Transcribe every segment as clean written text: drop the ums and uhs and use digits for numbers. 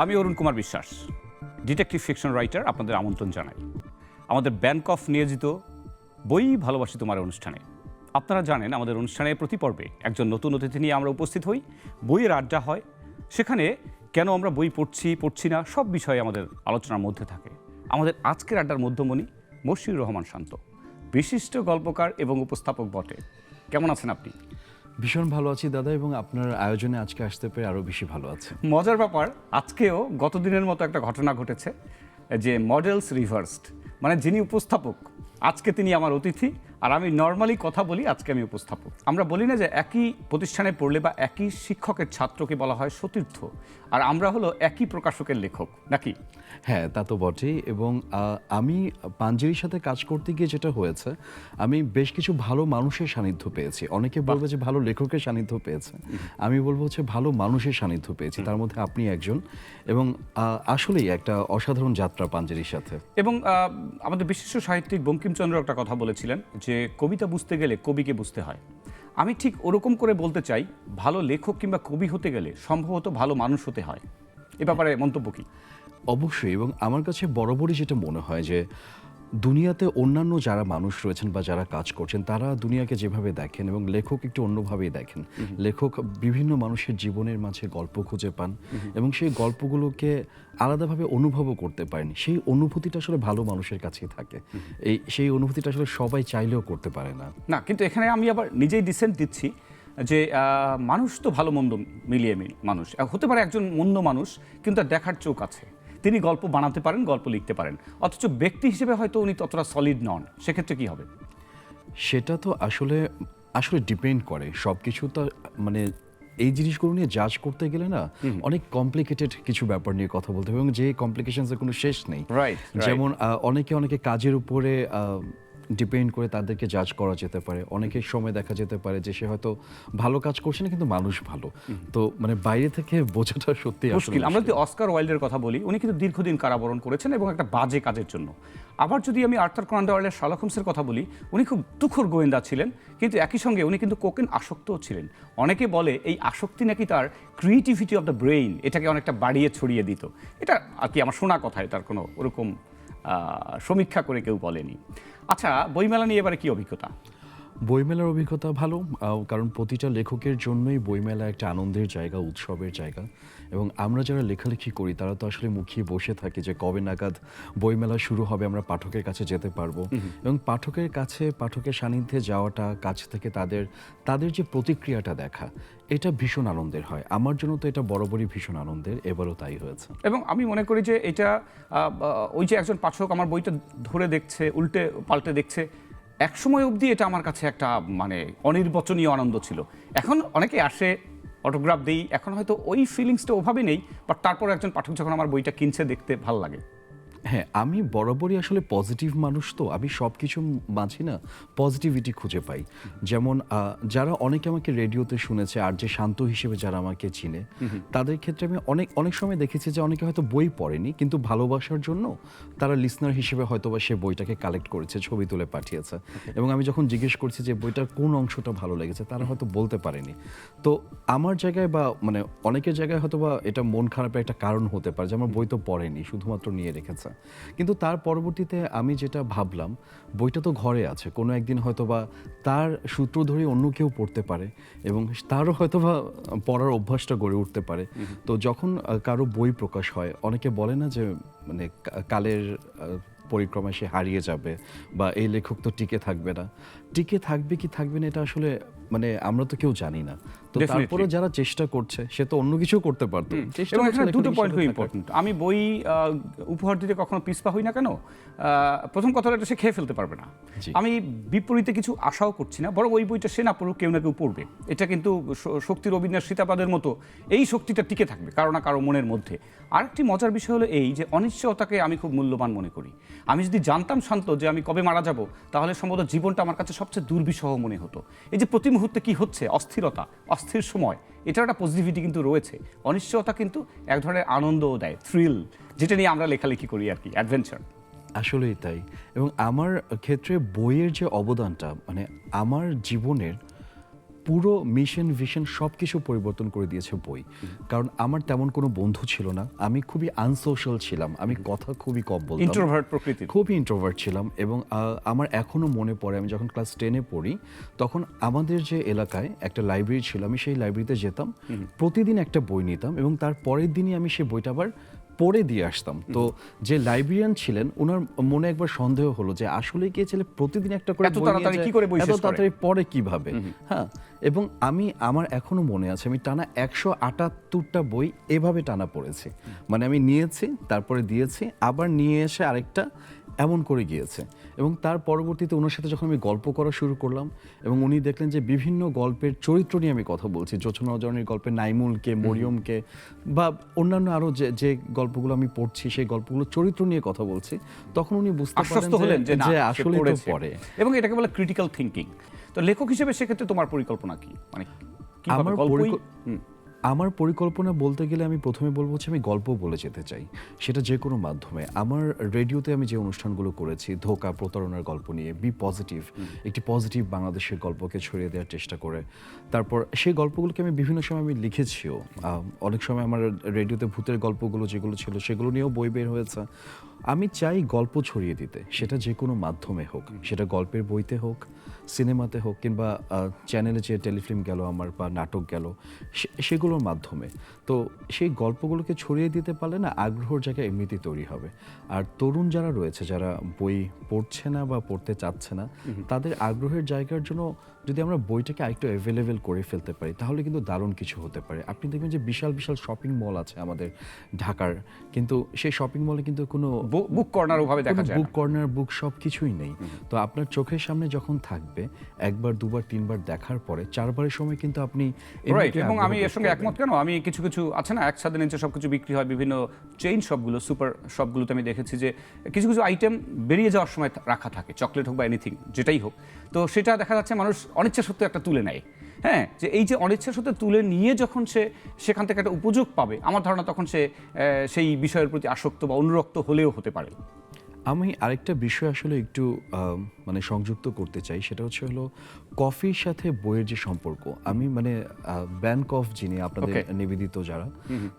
আমি Arun Kumar Biswas, detective fiction writer. আপনাদের আমন্ত্রণ জানাই আমাদের ব্যাংক অফ নিয়োজিত বই ভালোবাসি তোমার অনুষ্ঠানে। আপনারা জানেন আমাদের অনুষ্ঠানে প্রতি পর্বে একজন নতুন অতিথি নিয়ে আমরা উপস্থিত হই, বইয়ের আড্ডা হয়। সেখানে কেন আমরা বই পড়ছি না সব বিষয়ে আমাদের আলোচনার মধ্যে থাকে। আমাদের আজকের আড্ডার মধ্যমণি মশিউর রহমান শান্ত, বিশিষ্ট গল্পকার এবং উপস্থাপক বটে। কেমন আছেন আপনি? ভীষণ ভালো আছি দাদা, এবং আপনার আয়োজনে আজকে আসতে পেরে আরও বেশি ভালো আছে। মজার ব্যাপার, আজকেও গতদিনের মতো একটা ঘটনা ঘটেছে যে মডেলস রিভার্সড, মানে যিনি উপস্থাপক আজকে তিনি আমার অতিথি, আর আমি নর্মালি কথা বলি, আজকে আমি উপস্থাপক। আমরা বলি না যে একই প্রতিষ্ঠানে পড়লে বা একই শিক্ষকের ছাত্রকে বলা হয় সতীর্থ, আর আমরা হলো একই প্রকাশকের লেখক, নাকি? হ্যাঁ, তা তো বটেই। এবং আমি পাঞ্জেরির সাথে কাজ করতে গিয়ে যেটা হয়েছে, আমি বেশ কিছু ভালো মানুষের সান্নিধ্য পেয়েছি। অনেকে বলবে যে ভালো লেখকের সান্নিধ্য পেয়েছে, আমি বলবো হচ্ছে ভালো মানুষের সান্নিধ্য পেয়েছি, তার মধ্যে আপনি একজন। এবং আসলেই একটা অসাধারণ যাত্রা পাঞ্জেরির সাথে। এবং আমাদের বিশিষ্ট সাহিত্যিক বঙ্কিমচন্দ্র একটা কথা বলেছিলেন যে কবিতা বুঝতে গেলে কবিকে বুঝতে হয়। আমি ঠিক ওরকম করে বলতে চাই, ভালো লেখক কিংবা কবি হতে গেলে সম্ভবত ভালো মানুষ হতে হয়। এ ব্যাপারে মন্তব্য কি? অবশ্যই। এবং আমার কাছে বরাবরই যেটা মনে হয় যে দুনিয়াতে অন্যান্য যারা মানুষ রয়েছেন বা যারা কাজ করছেন, তারা দুনিয়াকে যেভাবে দেখেন এবং লেখক একটু অন্যভাবেই দেখেন। লেখক বিভিন্ন মানুষের জীবনের মাঝে গল্প খুঁজে পান এবং সেই গল্পগুলোকে আলাদাভাবে অনুভবও করতে পারেন। সেই অনুভূতিটা আসলে ভালো মানুষের কাছেই থাকে। সেই অনুভূতিটা আসলে সবাই চাইলেও করতে পারে না। না, কিন্তু এখানে আমি আবার নিজেই ডিসেন্ট দিচ্ছি যে মানুষ তো ভালো মন্দ মিলিয়ে মানুষ হতে পারে। একজন মন্দ মানুষ কিন্তু তার দেখার চোখ আছে, তিনি গল্প বানাতে পারেন, গল্প লিখতে পারেন, অথচ ব্যক্তি হিসেবে হয়তো উনি ততটা সলিড নন। সেক্ষেত্রে কি হবে? সেটা তো আসলে ডিপেন্ড করে সব কিছু। তো মানে এই জিনিসগুলো নিয়ে জাজ করতে গেলে না অনেক কমপ্লিকেটেড কিছু ব্যাপার নিয়ে কথা বলতে হবে, এবং যে কমপ্লিকেশনসের কোনো শেষ নেই। যেমন অনেকে কাজের উপরে ডিপেন্ড করে তাদেরকে জাজ করা যেতে পারে। অনেকের সময় দেখা যেতে পারে যে সে হয়তো ভালো কাজ করছে না কিন্তু মানুষ ভালো। তো মানে বাইরে থেকে বোঝাটা সত্যি মুশকিল। আমরা যদি অস্কার ওয়াইল্ডের কথা বলি, উনি কিন্তু দীর্ঘদিন কারাবরণ করেছেন এবং একটা বাজে কাজের জন্য। আবার যদি আমি আর্থার কোনান ডয়েলের শার্লক হোমসের কথা বলি, উনি খুব তুখোর গোয়েন্দা ছিলেন, কিন্তু একই সঙ্গে উনি কিন্তু কোকেন আসক্তও ছিলেন। অনেকে বলে এই আসক্তি নাকি তার ক্রিয়েটিভিটি অফ দ্য ব্রেইন এটাকে অনেকটা বাড়িয়ে ছড়িয়ে দিত। এটা আর কি আমার শোনা কথা, এটার কোনো ওরকম সমীক্ষা করে কেউ বলেনি। আচ্ছা, বইমেলা নিয়ে এবারে কি অভিজ্ঞতা? বইমেলার অভিজ্ঞতা ভালো, কারণ প্রতিটা লেখকের জন্যই বইমেলা একটা আনন্দের জায়গা, উৎসবের জায়গা। এবং আমরা যারা লেখালেখি করি তারা তো আসলে মুখিয়ে বসে থাকি যে কবে নাগাদ বইমেলা শুরু হবে, আমরা পাঠকের কাছে যেতে পারবো। এবং পাঠকের কাছে, পাঠকের সান্নিধ্যে যাওয়াটা, কাছ থেকে তাদের যে প্রতিক্রিয়াটা দেখা, এটা ভীষণ আনন্দের হয়। আমার জন্য তো এটা বরাবরই ভীষণ আনন্দের, এবারও তাই হয়েছে। এবং আমি মনে করি যে এটা ওই যে একজন পাঠক আমার বইটা ধরে দেখছে, উল্টে পাল্টে দেখছে, এক সময় অবধি এটা আমার কাছে একটা মানে অনির্বচনীয় আনন্দ ছিল। এখন অনেকে আসে, অটোগ্রাফ দিই, এখন হয়তো ওই ফিলিংসটা ওভাবে নেই, বাট তারপর একজন পাঠক যখন আমার বইটা কিনছে, দেখতে ভাল লাগে। হ্যাঁ, আমি বরাবরই আসলে পজিটিভ মানুষ, তো আমি সব কিছু মাঝে না পজিটিভিটি খুঁজে পাই। যেমন যারা অনেকে আমাকে রেডিওতে শুনেছে আর যে শান্ত হিসেবে যারা আমাকে চিনে, তাদের ক্ষেত্রে আমি অনেক সময় দেখেছি যে অনেকে হয়তো বই পড়েনি, কিন্তু ভালোবাসার জন্য তারা লিসনার হিসেবে হয়তো বা সে বইটাকে কালেক্ট করেছে, ছবি তুলে পাঠিয়েছে। এবং আমি যখন জিজ্ঞেস করছি যে বইটার কোন অংশটা ভালো লেগেছে, তারা হয়তো বলতে পারেনি। তো আমার জায়গায় বা মানে অনেকের জায়গায় হয়তো বা এটা মন খারাপের একটা কারণ হতে পারে যে আমার বই তো পড়েনি, শুধুমাত্র নিয়ে রেখেছে। কিন্তু তার পরবর্তীতে আমি যেটা ভাবলাম, বইটা তো ঘরে আছে, কোনো একদিন হয়তো বা তার সূত্র ধরে অন্য কেউ পড়তে পারে এবং তারও হয়তো বা পড়ার অভ্যাসটা গড়ে উঠতে পারে। তো যখন কারো বই প্রকাশ হয়, অনেকে বলে না যে মানে কালের পরিক্রমায় সে হারিয়ে যাবে বা এই লেখক তো টিকে থাকবে না। টিকে থাকবে কি থাকবে না এটা আসলে মানে আমরা তো কেউ জানি না। তো তারপরে যারা চেষ্টা করছে সে তো অন্য কিছু করতে পারতো। এবং এখানে দুটো পয়েন্ট খুব ইম্পর্টেন্ট। আমি বই উপহার দিতে কখনো পিছপা হই না কেন, প্রথম কথাটা এটা সে খেয়ে ফেলতে পারবে না। আমি বিপরীতে কিছু আশাও করছি না, বরং ওই বইটা সে না পড়ুক, কেউ না কেউ পড়বে। এটা কিন্তু শক্তির অবিনাশ সীতাপাদের মতো এই শক্তিটা টিকে থাকবে কারো না কারো মনের মধ্যে। আরেকটি মজার বিষয় হলো এই যে অনিশ্চয়তাকে আমি খুব মূল্যবান মনে করি। আমি যদি জানতাম শান্ত যে আমি কবে মারা যাব, তাহলে সম্ভবত জীবনটা আমার কাছে সবচেয়ে দুর্বিষহ মনে হতো। এই যে প্রতি মুহূর্তে কি হচ্ছে, অস্থিরতা, অস্থির সময়, এটার একটা পজিটিভিটি কিন্তু রয়েছে। অনিশ্চয়তা কিন্তু এক ধরনের আনন্দও দেয়, থ্রিল, যেটা নিয়ে আমরা লেখালেখি করি আর কি, অ্যাডভেঞ্চার। আসলেই তাই। এবং আমার ক্ষেত্রে বইয়ের যে অবদানটা, মানে আমার জীবনের পুরো মিশন ভিশন সব কিছু পরিবর্তন করে দিয়েছে বই। কারণ আমার তেমন কোনো বন্ধু ছিল না, আমি খুবই আনসোশ্যাল ছিলাম, আমি কথা খুবই কম বলতাম, ইন্ট্রোভার্ট প্রকৃতির। খুবই ইন্ট্রোভার্ট ছিলাম। এবং আমার এখনও মনে পড়ে, আমি যখন ক্লাস 10-এ পড়ি তখন আমাদের যে এলাকায় একটা লাইব্রেরি ছিল, আমি সেই লাইব্রেরিতে যেতাম, প্রতিদিন একটা বই নিতাম এবং তার পরের দিনই আমি সেই বইটা আবার পড়ে দিয়ে আসতাম। তো যে লাইব্রেরিয়ান ছিলেন ওনার মনে একবার সন্দেহ হলো যে আসলে কি ছেলে প্রতিদিন একটা করে এত বই তাড়াতাড়ি নিয়ে কি করে বই যায়, শেষ এত করে? তাড়াতাড়ি পড়ে কিভাবে। হ্যাঁ, এবং আমার এখনো মনে আছে আমি টানা 178টা বই এভাবে টানা পড়েছি। মানে আমি নিয়েছি, তারপরে দিয়েছি, আবার নিয়ে এসে আরেকটা, এমন করে গিয়েছে। এবং তার পরবর্তীতে ওনার সাথে যখন আমি গল্প করা শুরু করলাম এবং উনি দেখলেন যে বিভিন্ন গল্পের চরিত্র নিয়ে আমি কথা বলছি, জোছনা অজরনের গল্পে নাইমুলকে, মরিয়মকে, বা অন্যান্য আরও যে গল্পগুলো আমি পড়ছি সেই গল্পগুলো চরিত্র নিয়ে কথা বলছি, তখন উনি বুঝতে আশ্বস্ত পারলেন হলেন যে না, যে সে আসলে তো পড়েছে। পড়ে। এবং এটাকে বলে ক্রিটিক্যাল থিঙ্কিং। তো লেখক হিসেবে সেক্ষেত্রে তোমার পরিকল্পনা কি, মানে কিভাবে আমার গল্পই আমার পরিকল্পনা বলতে গেলে আমি প্রথমে বলবো হচ্ছে আমি গল্প বলে যেতে চাই, সেটা যে কোনো মাধ্যমে। আমার রেডিওতে আমি যে অনুষ্ঠানগুলো করেছি, ধোঁকা, প্রতারণার গল্প নিয়ে, বি পজিটিভ, একটি পজিটিভ বাংলাদেশের গল্পকে ছড়িয়ে দেওয়ার চেষ্টা করে, তারপর সেই গল্পগুলোকে আমি বিভিন্ন সময় আমি লিখেছিও। অনেক সময় আমার রেডিওতে ভূতের গল্পগুলো যেগুলো ছিল সেগুলো নিয়েও বই বের হয়েছে। আমি চাই গল্প ছড়িয়ে দিতে, সেটা যে কোনো মাধ্যমে হোক, সেটা গল্পের বইতে হোক, সিনেমাতে হোক, কিংবা চ্যানেলে যে টেলিফিল্ম গেল আমার বা নাটক গেল, সেগুলোর মাধ্যমে। তো সেই গল্পগুলোকে ছড়িয়ে দিতে পারলে না আগ্রহর জায়গা এমনিতেই তৈরি হবে। আর তরুণ যারা রয়েছে, যারা বই পড়ছে না বা পড়তে চাচ্ছে না, তাদের আগ্রহের জায়গার জন্য যদি আমরা বইটাকে আরেকটু অ্যাভেলেবেল করে ফেলতে পারি তাহলে কিন্তু দারুণ কিছু হতে পারে। আপনি দেখবেন যে বিশাল বিশাল শপিং মল আছে আমাদের ঢাকার, কিন্তু সেই শপিং মলে কিন্তু কোনো বুক কর্নার ওভাবে দেখা যায় না। বুক কর্নার, বুক সব কিছুই নেই। তো আপনার চোখের সামনে যখন থাকবে, একবার, দুবার, তিনবার দেখার পরে চারবারের সময় কিন্তু আপনি রাইট। এবং আমি এর সঙ্গে একমত কেন, আমি কিছু কিছু আছে না, এক ছাদের নিচে সবকিছু বিক্রি হয়, বিভিন্ন চেইন শপগুলো, সুপার শপগুলোতে আমি দেখেছি যে কিছু কিছু আইটেম বেরিয়ে যাওয়ার সময় রাখা থাকে, চকলেট হোক বা এনিথিং যেটাই হোক। তো সেটা দেখা যাচ্ছে মানুষ অনিচ্ছা সত্ত্বেও একটা তুলে নেয়। হ্যাঁ, যে এই যে অনিচ্ছা সত্ত্বেও তুলে নিয়ে যখন সে সেখান থেকে একটা উপযোগ পাবে, আমার ধারণা তখন সে সেই বিষয়ের প্রতি আসক্ত বা অনুরক্ত হলেও হতে পারে। আমি আরেকটা বিষয় আসলে একটু মানে সংযুক্ত করতে চাই, সেটা হলো কফির সাথে বইয়ের যে সম্পর্ক। আমি মানে ব্যান কফ যিনি আপনাদের নিবেদিত যারা,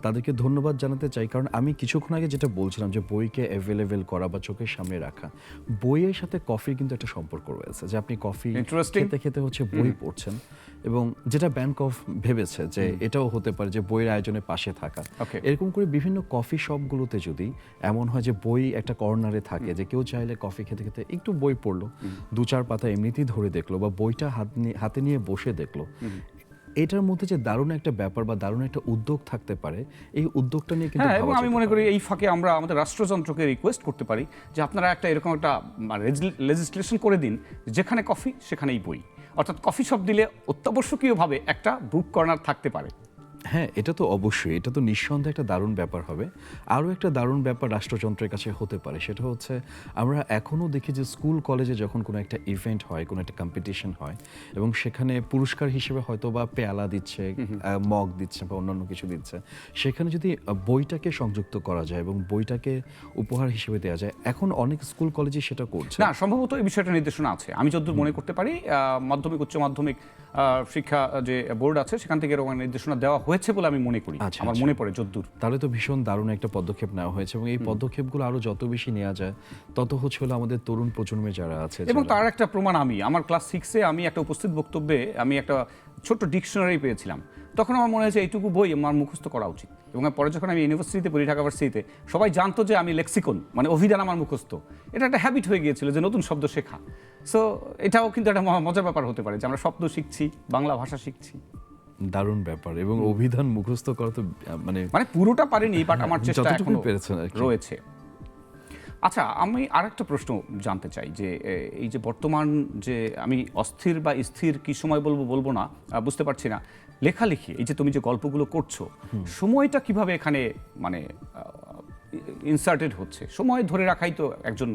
তাদেরকে ধন্যবাদ জানাতে চাই। কারণ আমি কিছুক্ষণ আগে যেটা বলছিলাম যে বইকে অ্যাভেলেবেল করা বা চোখের সামনে রাখা, বইয়ের সাথে কফির কিন্তু একটা সম্পর্ক রয়েছে, যে আপনি কফি খেতে খেতে হচ্ছে বই পড়ছেন। এবং যেটা ব্যান কফ ভেবেছে যে এটাও হতে পারে যে বইয়ের আয়োজনের পাশে থাকা, এরকম করে বিভিন্ন কফি শপগুলোতে যদি এমন হয় যে বই একটা কর্নারে থাকে, যে কেউ চাইলে কফি খেতে খেতে একটু বই পড়লো, দু চার পাতা এমনিতেই ধরে দেখলো বা বইটা হাতে নিয়ে বসে দেখলো, এটার মধ্যে যে দারুণ একটা ব্যাপার বা দারুণ একটা উদ্যোগ থাকতে পারে, এই উদ্যোগটা নিয়ে কিন্তু এবং আমি মনে করি এই ফাঁকে আমরা আমাদের রাষ্ট্রযন্ত্রকে রিকোয়েস্ট করতে পারি যে আপনারা একটা এরকম একটা লেজিসলেশন করে দিন, যেখানে কফি সেখানেই বই, অর্থাৎ কফি শপ দিলে অত্যাবশ্যকীয়ভাবে একটা বুক কর্নার থাকতে পারে। হ্যাঁ, এটা তো অবশ্যই, এটা তো নিঃসন্দেহে একটা দারুণ ব্যাপার হবে। আরও একটা দারুণ ব্যাপার রাষ্ট্রযন্ত্রের কাছে হতে পারে, সেটা হচ্ছে আমরা এখনও দেখি যে স্কুল কলেজে যখন কোনো একটা ইভেন্ট হয়, কোনো একটা কম্পিটিশন হয়, এবং সেখানে পুরস্কার হিসেবে হয়তো বা পেয়ালা দিচ্ছে, মগ দিচ্ছে বা অন্যান্য কিছু দিচ্ছে, সেখানে যদি বইটাকে সংযুক্ত করা যায় এবং বইটাকে উপহার হিসেবে দেওয়া যায়, এখন অনেক স্কুল কলেজে সেটা করছে না, সম্ভবত এই বিষয়টা নির্দেশনা আছে, আমি যতদূর মনে করতে পারি মাধ্যমিক উচ্চ মাধ্যমিক শিক্ষা যে বোর্ড আছে সেখান থেকে এরকম নির্দেশনা দেওয়া হয়েছে বলে আমি মনে করি, আমার মনে পড়ে যতদূর। তাহলে তো ভীষণ দারুণ একটা পদক্ষেপ নেওয়া হয়েছে, এবং এই পদক্ষেপগুলো আরো যত বেশি নেওয়া যায় তত হলো আমাদের তরুণ প্রজন্মে যারা আছে। এবং তার একটা প্রমাণ, আমার ক্লাস 6-এ আমি একটা উপস্থিত বক্তব্যে আমি একটা ছোট্ট ডিকশনারি পেয়েছিলাম, তখন আমার মনে হয়েছে এইটুকু বই আমার মুখস্থ করা উচিত। এবং পরে যখন আমি ইউনিভার্সিটিতে পড়ি, ঢাকা ইউনিভার্সিটিতে, সবাই জানতো যে আমি লেক্সিকন মানে অভিধান আমার মুখস্থ, এটা একটা হ্যাবিট হয়ে গিয়েছিল যে নতুন শব্দ শেখা। সো এটাও কিন্তু একটা মজার ব্যাপার হতে পারে যে আমরা শব্দ শিখছি, বাংলা ভাষা শিখছি। দারুণ ব্যাপার। এবং অভিধান মুখস্থ করা তো মানে পুরোটা পারিনি, বাট আমার চেষ্টা এখনো রয়েছে। আচ্ছা, আমি আরেকটা প্রশ্ন জানতে চাই যে এই যে বর্তমান যে আমি অস্থির বা স্থির কি সময় বলবো না, বুঝতে পারছি না, লেখালেখি, এই যে তুমি যে গল্পগুলো করছো, সময়টা কিভাবে এখানে মানে ইনসার্টেড হচ্ছে? সময় ধরে রাখাই তো একজন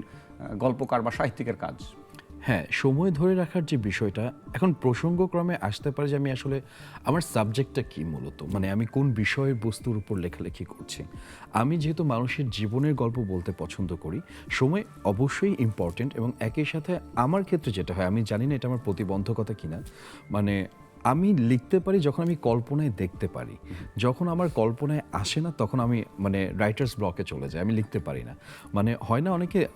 গল্পকার বা সাহিত্যিকের কাজ। হ্যাঁ, সময় ধরে রাখার যে বিষয়টা এখন প্রসঙ্গক্রমে আসতে পারে যে আমি আসলে আমার সাবজেক্টটা কি মূলত, মানে আমি কোন বিষয়ের বস্তুর উপর লেখালেখি করছি। আমি যেহেতু মানুষের জীবনের গল্প বলতে পছন্দ করি, সময় অবশ্যই ইম্পর্টেন্ট, এবং একই সাথে আমার ক্ষেত্রে যেটা হয়, আমি জানি না এটা আমার প্রতিবন্ধকতা কিনা, মানে আমি লিখতে পারি যখন আমি কল্পনায় দেখতে পারি। যখন আমার কল্পনায় আসে না তখন আমি মানে রাইটার্স ব্লকে চলে যাই, আমি লিখতে পারি না। মানে হয় না,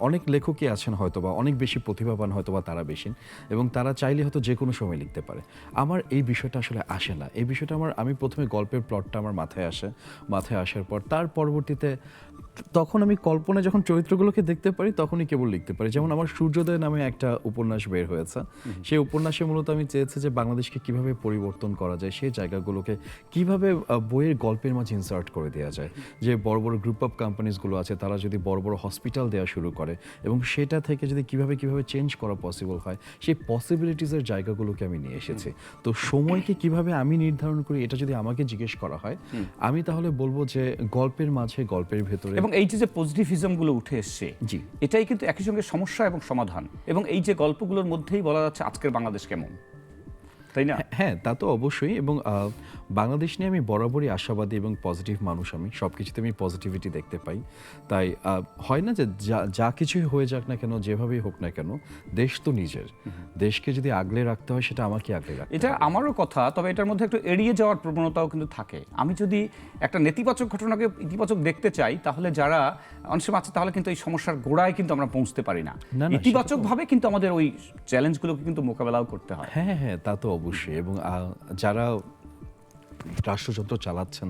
অনেক লেখকই আছেন হয়তো বা অনেক বেশি প্রতিভাবান হয়তো বা তারা বেশি, এবং তারা চাইলে হয়তো যে কোনো সময় লিখতে পারে। আমার এই বিষয়টা আসলে আসে না। এই বিষয়টা আমি প্রথমে গল্পের প্লটটা আমার মাথায় আসার পর তার পরবর্তীতে তখন আমি কল্পনায় যখন চরিত্রগুলোকে দেখতে পারি তখনই কেবল লিখতে পারি। যেমন আমার সূর্যোদয় নামে একটা উপন্যাস বের হয়েছে, সেই উপন্যাসে মূলত আমি চেয়েছি যে বাংলাদেশকে কিভাবে পরিবর্তন করা যায়, সেই জায়গাগুলোকে কিভাবে বইয়ের গল্পের মাঝে ইনসার্ট করে দেওয়া যায়। যে বড় বড় গ্রুপ অফ কোম্পানিজগুলো আছে তারা যদি বড় বড় হসপিটাল দেওয়া শুরু করে, এবং সেটা থেকে যদি কিভাবে চেঞ্জ করা পসিবল হয়, সেই পসিবিলিটিসের জায়গাগুলোকে আমি নিয়ে এসেছি। তো সময়কে কিভাবে আমি নির্ধারণ করি এটা যদি আমাকে জিজ্ঞেস করা হয়, আমি তাহলে বলবো যে গল্পের মাঝে, গল্পের ভেতরে। এবং এই যে পজিটিভিজম গুলো উঠে এসছে, জি, এটাই কিন্তু একই সঙ্গে সমস্যা এবং সমাধান, এবং এই যে গল্পগুলোর মধ্যেই বলা যাচ্ছে আজকের বাংলাদেশ কেমন, তাই না? হ্যাঁ, তা তো অবশ্যই। এবং বাংলাদেশ নিয়ে আমি বরাবরই আশাবাদী এবং পজিটিভ মানুষ। আমি সব কিছুতে আমি পজিটিভিটি দেখতে পাই। তাই হয় না যে যা কিছুই হয়ে যাক না কেন, যেভাবেই হোক না কেন, দেশ তো নিজের। দেশকে যদি আগলে রাখতে হয় সেটা আমাকে আগলে রাখতে এটা হবে। আমারও কথা, তবে এটার মধ্যে একটু এড়িয়ে যাওয়ার প্রবণতাও কিন্তু থাকে। আমি যদি একটা নেতিবাচক ঘটনাকে ইতিবাচক দেখতে চাই, তাহলে যারা অনেক সময় আছে, তাহলে কিন্তু এই সমস্যার গোড়ায় কিন্তু আমরা পৌঁছতে পারি না। না, ইতিবাচকভাবে কিন্তু আমাদের ওই চ্যালেঞ্জগুলোকে কিন্তু মোকাবেলাও করতে হয়। হ্যাঁ, তা তো অবশ্যই। এবং যারা রাষ্ট্রযন্ত্র চালাচ্ছেন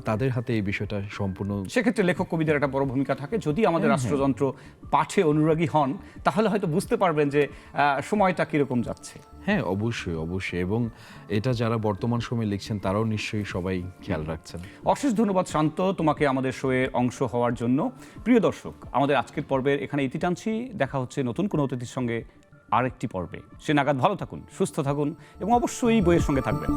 তাদের হাতে এই বিষয়টা সম্পূর্ণ। সেক্ষেত্রে লেখক কবিদের একটা বড় ভূমিকা থাকে। যদি আমাদের রাষ্ট্রযন্ত্র পাঠে অনুরাগী হন, তাহলে হয়তো বুঝতে পারবেন যে সময়টা কিরকম যাচ্ছে। হ্যাঁ, অবশ্যই। এবং এটা যারা বর্তমান সময়ে লিখছেন তারাও নিশ্চয়ই সবাই খেয়াল রাখছেন। অশেষ ধন্যবাদ শান্ত, তোমাকে আমাদের শোয়ে অংশ হওয়ার জন্য। প্রিয় দর্শক, আমাদের আজকের পর্বের এখানে ইতি টানছি। দেখা হচ্ছে নতুন কোনো অতিথির সঙ্গে আরেকটি পর্বে। সে নাগাদ ভালো থাকুন, সুস্থ থাকুন, এবং অবশ্যই বইয়ের সঙ্গে থাকবেন।